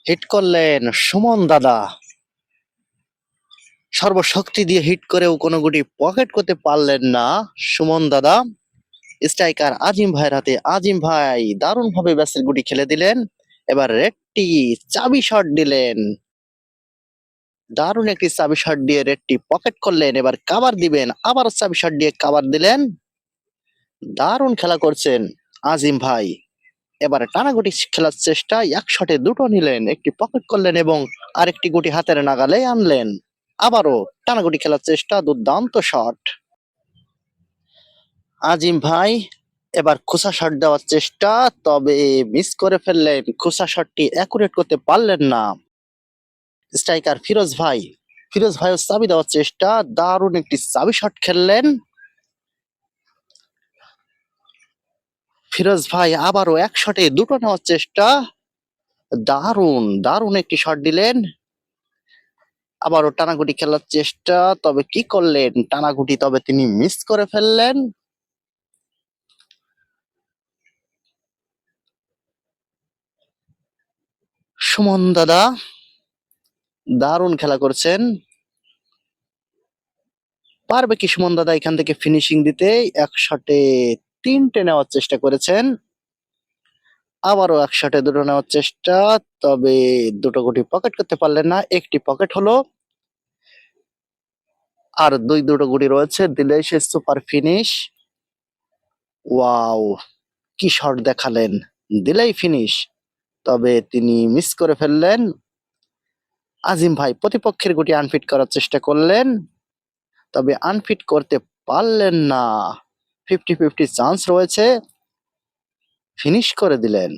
Hit করলেন সুমন দাদা। সর্বশক্তি দিয়ে হিট করেও কোনো গুটি পকেট করতে পারলেন না সুমন দাদা। স্ট্রাইকার আজিম ভাইয়ের হাতে। আজিম ভাই দারুণ ভাবে ব্যাসের গুটি খেলে দিলেন। এবার রেডটি চাবি শট দিলেন। দারুণ একটি চাবি শট দিয়ে রেডটি পকেট করলেন। এবার কাভার দিবেন, আবারও চাবি শট দিয়ে কাভার দিলেন। দারুণ খেলা করছেন আজিম ভাই। এবার টানাগুটি খেলার চেষ্টা, এক শটে দুটো নিলেন, একটি পকেট করলেন এবং আরেকটি গুটি হাতের নাগালে আনলেন। আবারও টানাগুটি খেলার চেষ্টা, দুর্দান্ত শট। আজিম ভাই এবার খোসা শট দেওয়ার চেষ্টা, তবে মিস করে ফেললেন। খোসা শটটি অ্যাকুরেট করতে পারলেন না স্ট্রাইকার ফিরোজ ভাই। ফিরোজ ভাইও চাবি দেওয়ার চেষ্টা, দারুণ একটি চাবি শট খেললেন ফিরোজ ভাই। আবারও এক শটে দুটো নেওয়ার চেষ্টা, দারুণ দারুণ একটি শট দিলেন। আবারও টানাগুটি খেলার চেষ্টা, তবে কি করলেন টানাগুটি, তবে তিনি মিস করে ফেললেন। সুমন দাদা দারুণ খেলা করছেন। পারবে কি সুমন দাদা এখান থেকে ফিনিশিং দিতে? এক শটে তিনটে নেওয়ার চেষ্টা করেছেন। আবারও এক শটে দুটো নেওয়ার চেষ্টা, তবে দুটো গুটি পকেট করতে পারলেন না। একটি পকেট হলো, আর দুটো গুটি রয়েছে, দিলেই সে সুপার ফিনিশ। ওয়াও, কি শট দেখালেন! দিলেই ফিনিশ, তবে তিনি মিস করে ফেললেন। আজিম ভাই প্রতিপক্ষের গুটি আনফিট করার চেষ্টা করলেন, তবে আনফিট করতে পারলেন না। 50-50 চান্স রয়েছে, ফিনিশ করে দিলেন।